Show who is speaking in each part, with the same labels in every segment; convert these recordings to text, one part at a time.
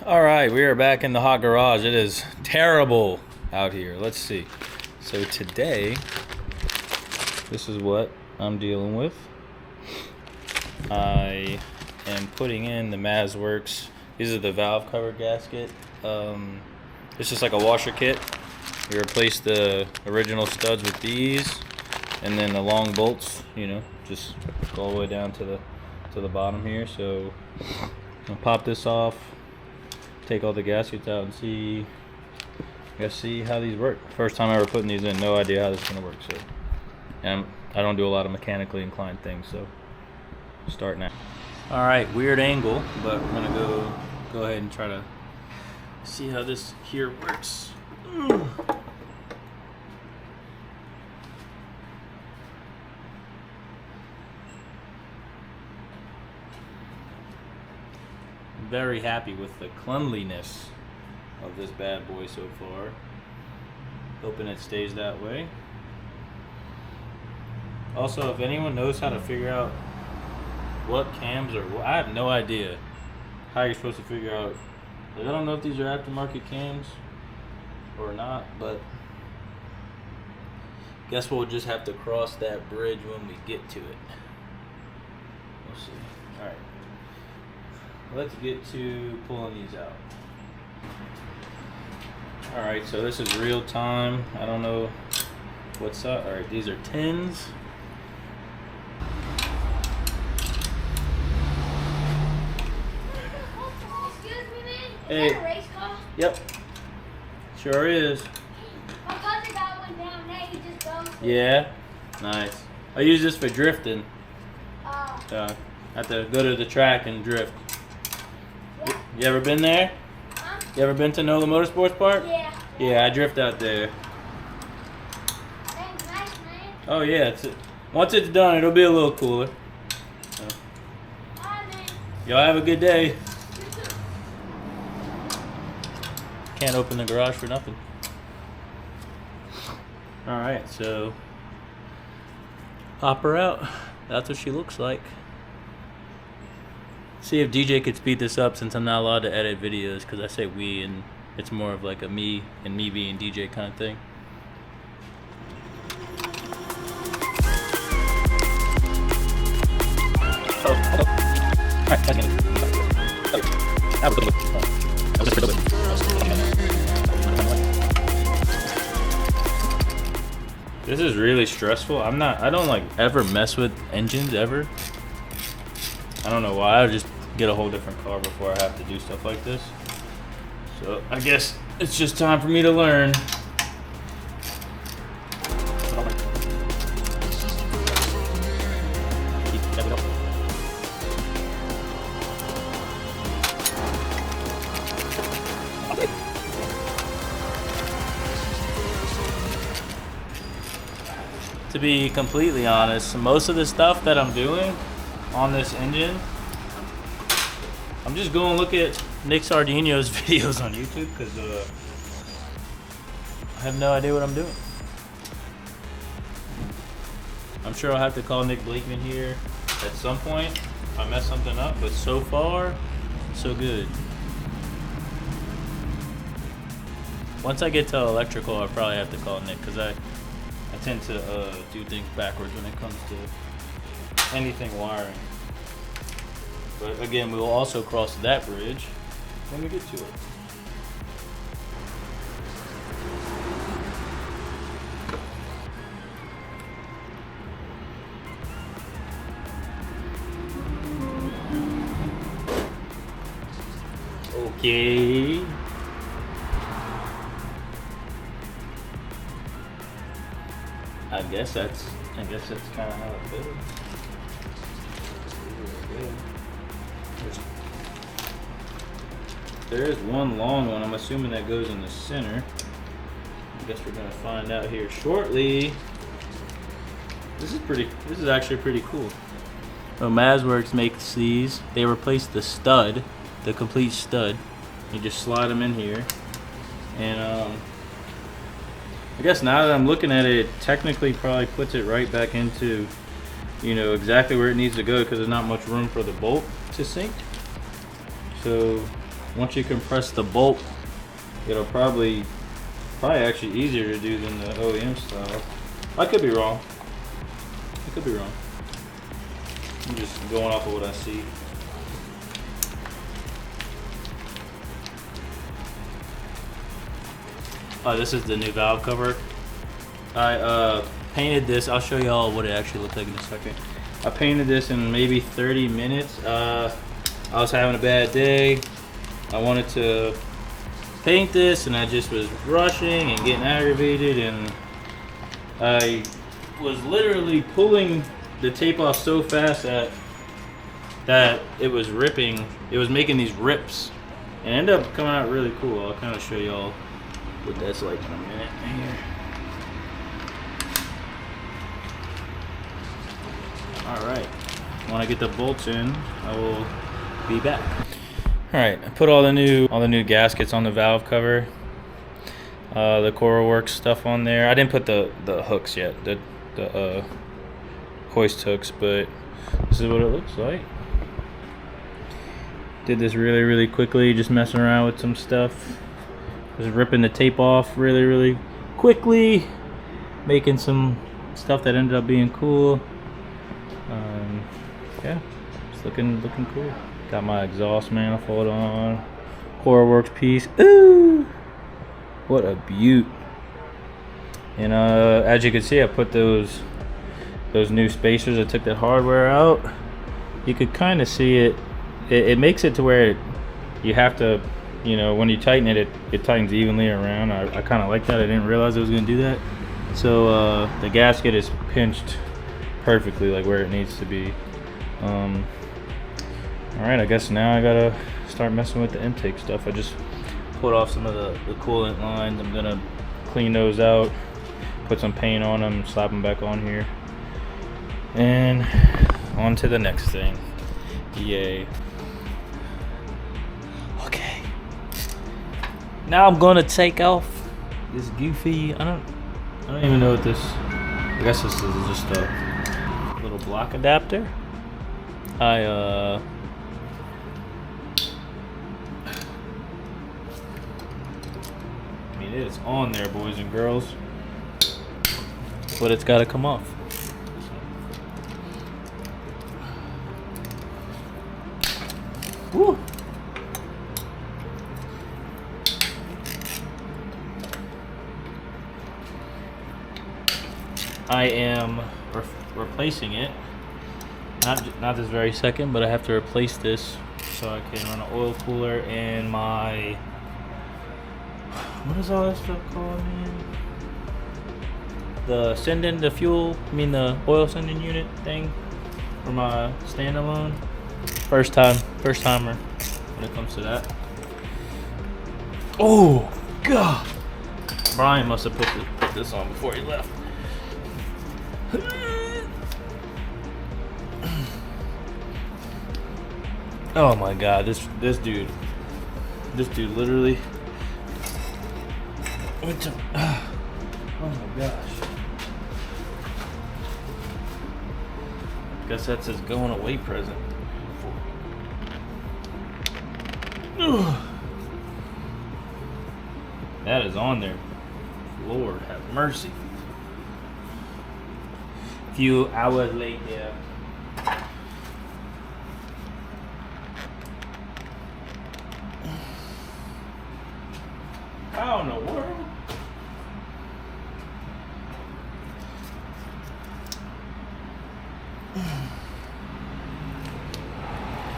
Speaker 1: All right, we are back in the hot garage. It is terrible out here. Let's see. So today, this is what I'm dealing with. I am putting in the Mazworx. These are the valve cover gasket. It's just like a washer kit. You replace the original studs with these, and then the long bolts, just go all the way down to the bottom here. So I'll pop this off, take all the gaskets out, and see how these work. First time ever putting these in, no idea how this is gonna work. So, and I don't do a lot of mechanically inclined things, so start now. All right, weird angle, but we're gonna go ahead and try to see how this here works. Very happy with the cleanliness of this bad boy so far. Hoping it stays that way. Also, if anyone knows how to figure out what cams are, I have no idea how you're supposed to figure out. Like, I don't know if these are aftermarket cams or not, but guess we'll just have to cross that bridge when we get to it. We'll see. All right. Let's get to pulling these out. All right, so this is real time. I don't know what's up. All right, these are 10s.
Speaker 2: Excuse me, man.
Speaker 1: Hey.
Speaker 2: Is that a race car?
Speaker 1: Yep. Sure is.
Speaker 2: My cousin got one down there. He just goes.
Speaker 1: Yeah. Nice. I use this for drifting.
Speaker 2: Oh.
Speaker 1: I have to go to the track and drift. You ever been there?
Speaker 2: Huh?
Speaker 1: You ever been to NOLA Motorsports Park?
Speaker 2: Yeah.
Speaker 1: Yeah, I drift out there.
Speaker 2: Thanks, nice, man.
Speaker 1: Oh yeah, once it's done, it'll be a little cooler. So,
Speaker 2: Bye, man.
Speaker 1: y'all have a good day. Can't open the garage for nothing. All right, so pop her out. That's what she looks like. See if DJ could speed this up, since I'm not allowed to edit videos, because I say we and it's more of like a me and me being DJ kind of thing. This is really stressful. I don't like ever mess with engines ever. I don't know why. I would just get a whole different car before I have to do stuff like this. So I guess it's just time for me to learn. To be completely honest, most of the stuff that I'm doing on this engine, I'm just going to look at Nick Sardino's videos on YouTube, because I have no idea what I'm doing. I'm sure I'll have to call Nick Blakeman here at some point if I mess something up, but so far, so good. Once I get to electrical, I'll probably have to call Nick, because I tend to do things backwards when it comes to anything wiring. But again, we will also cross that bridge when we get to it. Okay. I guess that's kind of how it feels. There is one long one. I'm assuming that goes in the center. I guess we're gonna find out here shortly. This is actually pretty cool. So Mazworx makes these. They replace the stud, the complete stud. You just slide them in here, and I guess now that I'm looking at it, it technically probably puts it right back into, exactly where it needs to go, because there's not much room for the bolt to sink. So once you compress the bolt, it'll probably actually easier to do than the OEM style. I could be wrong. I could be wrong. I'm just going off of what I see. This is the new valve cover. I painted this. I'll show y'all what it actually looks like in a second. I painted this in maybe 30 minutes. I was having a bad day. I wanted to paint this and I just was rushing and getting aggravated, and I was literally pulling the tape off so fast that it was ripping. It was making these rips and it ended up coming out really cool. I'll kind of show y'all what that's like in a minute here. Alright, when I get the bolts in, I will be back. Alright, I put all the new gaskets on the valve cover. The Mazworx stuff on there. I didn't put the hooks yet, the hoist hooks, but this is what it looks like. Did this really quickly, just messing around with some stuff. Just ripping the tape off really quickly, making some stuff that ended up being cool. Yeah, it's looking cool. Got my exhaust manifold on. Mazworx piece. Ooh, what a beaut. And as you can see, I put those new spacers. I took that hardware out. You could kind of see it. It makes it to where you have to, you know, when you tighten it, it tightens evenly around. I kind of like that. I didn't realize I was going to do that. So the gasket is pinched perfectly, like where it needs to be. Alright, I guess now I gotta start messing with the intake stuff. I just pulled off some of the coolant lines. I'm gonna clean those out, put some paint on them, slap them back on here, and on to the next thing. Yay. Okay, now I'm gonna take off this goofy, I don't even know what this, I guess this is just a little block adapter. I mean, it's on there, boys and girls, but it's got to come off. Woo. I am replacing it. Not this very second, but I have to replace this so I can run an oil cooler and my, what is all this stuff called, man? The the oil sending unit thing for my standalone. First timer when it comes to that. Oh God! Brian must have put this on before he left. Oh my God, this dude literally went to, oh my gosh. Guess that's his going away present. That is on there. Lord have mercy. Few hours later. How in the world?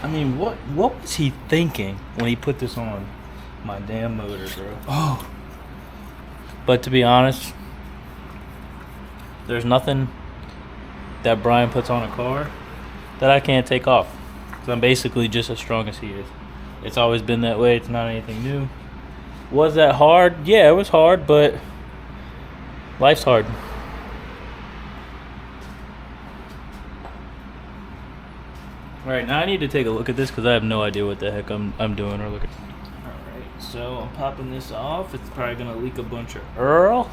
Speaker 1: I mean, what was he thinking when he put this on my damn motor, bro? Oh. But to be honest, there's nothing that Brian puts on a car that I can't take off. Because I'm basically just as strong as he is. It's always been that way. It's not anything new. Was that hard? Yeah, it was hard, but life's hard. Alright, now I need to take a look at this because I have no idea what the heck I'm doing or looking. Alright, so I'm popping this off. It's probably going to leak a bunch of oil.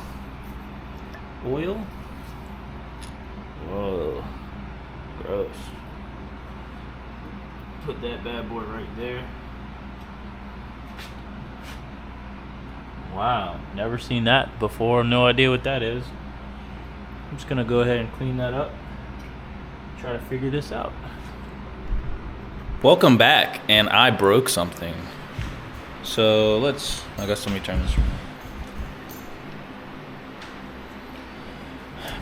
Speaker 1: Whoa. Gross. Put that bad boy right there. Wow, never seen that before. No idea what that is. I'm just gonna go ahead and clean that up. Try to figure this out. Welcome back, and I broke something. So I guess let me turn this around.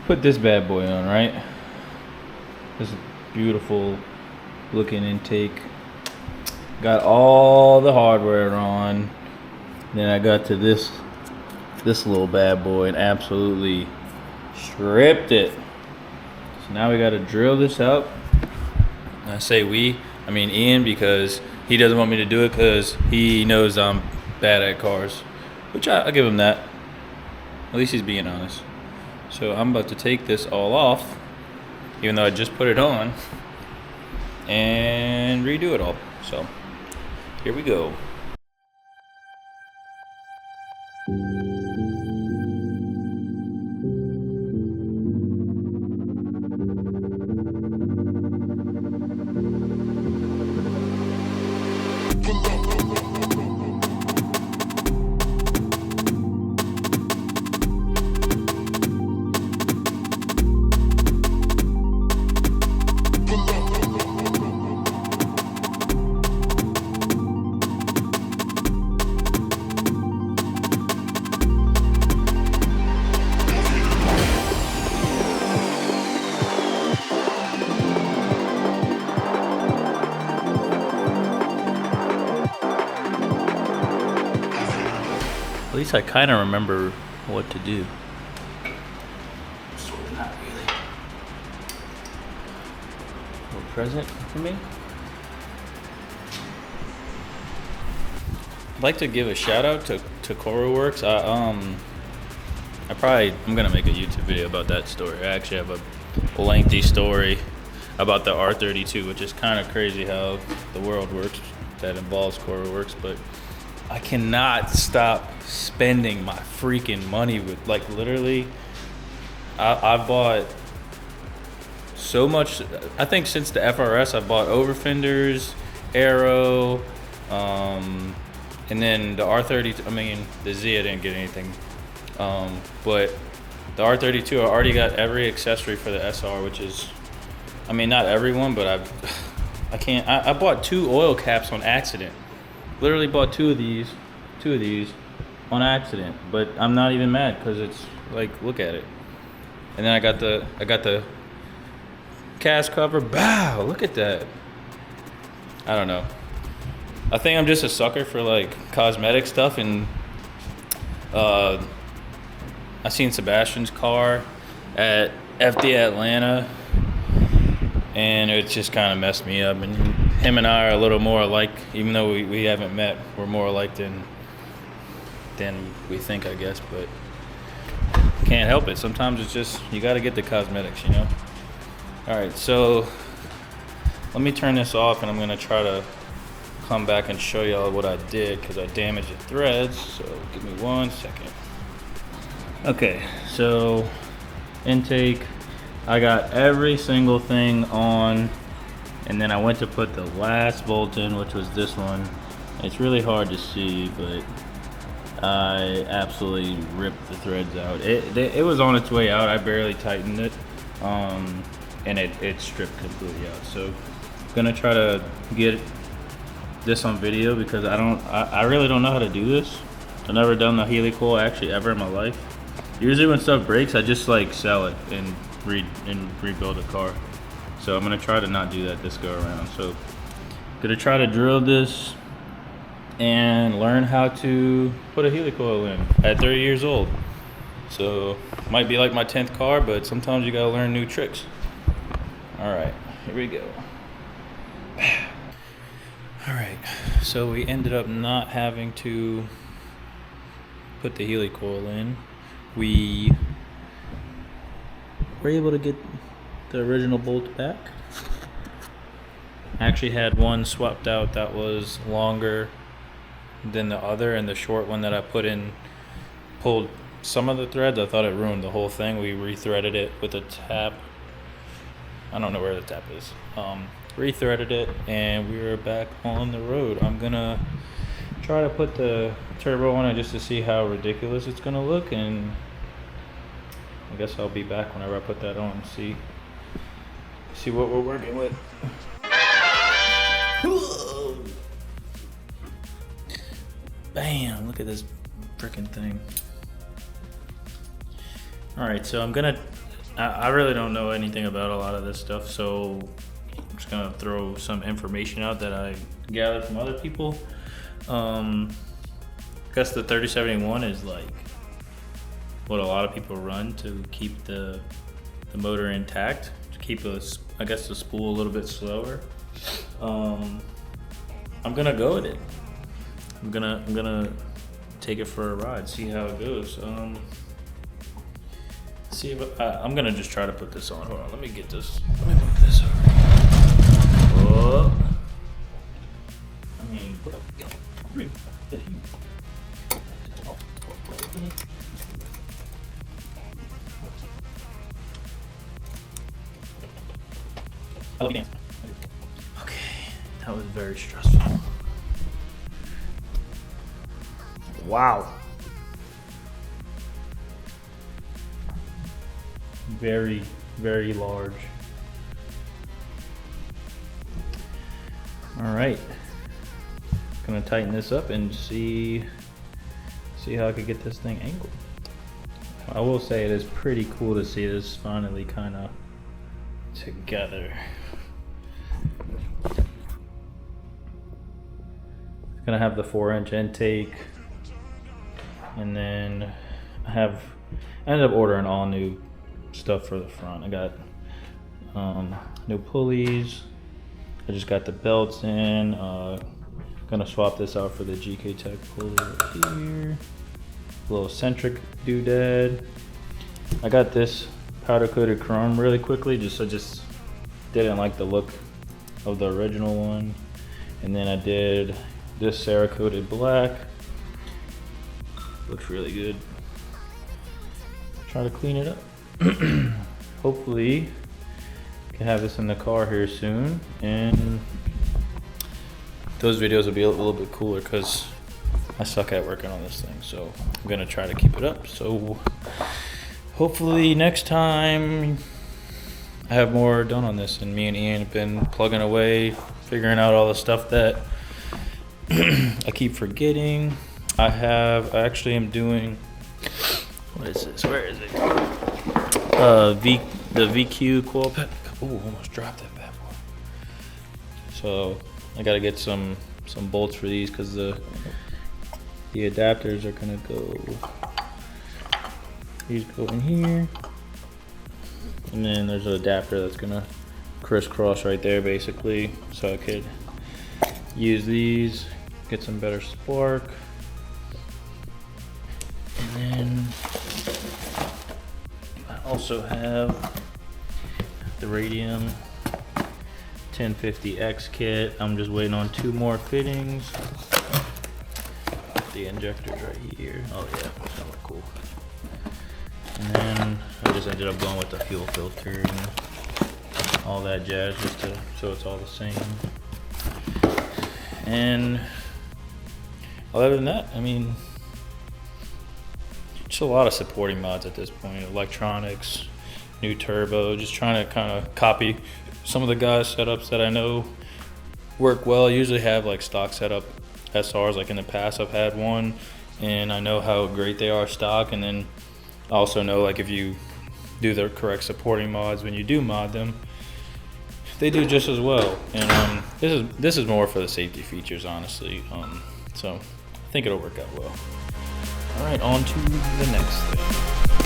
Speaker 1: Put this bad boy on, right? This beautiful looking intake. Got all the hardware on. Then I got to this little bad boy and absolutely stripped it. So now we got to drill this out. And I say we, I mean Ian, because he doesn't want me to do it because he knows I'm bad at cars, which I give him that. At least he's being honest. So I'm about to take this all off, even though I just put it on, and redo it all. So here we go. At least I kind of remember what to do. Sort of, not really. A little present for me. I'd like to give a shout out to Mazworx. I'm gonna make a YouTube video about that story. I actually have a lengthy story about the R32, which is kind of crazy how the world works that involves Mazworx, but I cannot stop spending my freaking money with, like, literally, I've bought so much. I think since the FRS, I've bought over fenders, aero, and then the R32, I mean, the Z, I didn't get anything. But the R32, I already got every accessory for the SR, which is, I mean, not everyone, but I bought 2 oil caps on accident. Literally bought two of these on accident, but I'm not even mad because it's like, look at it. And then I got the cast cover. Bow, look at that. I don't know. I think I'm just a sucker for like cosmetic stuff, and I seen Sebastian's car at FD Atlanta, and it just kind of messed me up. And him and I are a little more alike, even though we haven't met. We're more alike than we think, I guess, but can't help it. Sometimes it's just, you got to get the cosmetics, you know? All right, so let me turn this off, and I'm going to try to come back and show y'all what I did, because I damaged the threads. So give me 1 second. Okay, so intake, I got every single thing on, and then I went to put the last bolt in, which was this one. It's really hard to see, but I absolutely ripped the threads out. It was on its way out. I barely tightened it, and it stripped completely out. So I'm gonna try to get this on video, because I really don't know how to do this. I've never done the helicoil actually ever in my life. Usually when stuff breaks, I just like sell it and rebuild a car. So I'm gonna try to not do that this go around. So gonna try to drill this and learn how to put a helicoil in at 30 years old. So might be like my 10th car, but sometimes you gotta learn new tricks. All right, here we go. All right, so we ended up not having to put the helicoil in. We were able to get the original bolt back. I actually had one swapped out that was longer than the other, and the short one that I put in pulled some of the threads. I thought it ruined the whole thing. We rethreaded it with a tap. I don't know where the tap is. Rethreaded it, and we were back on the road. I'm gonna try to put the turbo on it just to see how ridiculous it's gonna look, and I guess I'll be back whenever I put that on and see what we're working with. Bam, look at this freaking thing. All right, so I really don't know anything about a lot of this stuff, so I'm just gonna throw some information out that I gathered from other people. I guess the 3071 is like what a lot of people run to keep the motor intact, to keep I guess the spool a little bit slower. I'm gonna go with it. I'm gonna take it for a ride, see how it goes. See if I'm gonna just try to put this on. Hold on, let me get this. Let me move this over. Oh. I mean, okay, that was very stressful. Wow. Very, very large. All right, gonna tighten this up and see how I could get this thing angled. I will say it is pretty cool to see this finally kind of together. Gonna have the 4-inch intake, and then I ended up ordering all new stuff for the front. I got new pulleys. I just got the belts in. Gonna swap this out for the Antidotetv pulley right here. Little centric doodad. I got this powder coated chrome really quickly. I just didn't like the look of the original one, and then I did this Cerakoted black. Looks really good. Try to clean it up. Hopefully can have this in the car here soon, and those videos will be a little bit cooler because I suck at working on this thing, so I'm gonna try to keep it up. So hopefully next time I have more done on this, and me and Ian have been plugging away, figuring out all the stuff that I keep forgetting. I actually am doing, what is this? Where is it? The VQ coil pack. Oh, almost dropped that bad boy. So I gotta get some bolts for these because the adapters are gonna go. These go in here, and then there's an adapter that's gonna crisscross right there, basically, so I could use these, get some better spark. And then I also have the Radium 1050X kit. I'm just waiting on 2 more fittings. The injectors right here. Oh yeah, that's gonna look cool. And then I just ended up going with the fuel filter and all that jazz, just so it's all the same. And other than that, I mean, just a lot of supporting mods at this point. Electronics, new turbo, just trying to kind of copy some of the guys' setups that I know work well. I usually have like stock setup SRs, like in the past I've had one, and I know how great they are stock, and then I also know like if you do the correct supporting mods when you do mod them, they do just as well. And this is more for the safety features, honestly. So I think it'll work out well. All right, on to the next thing.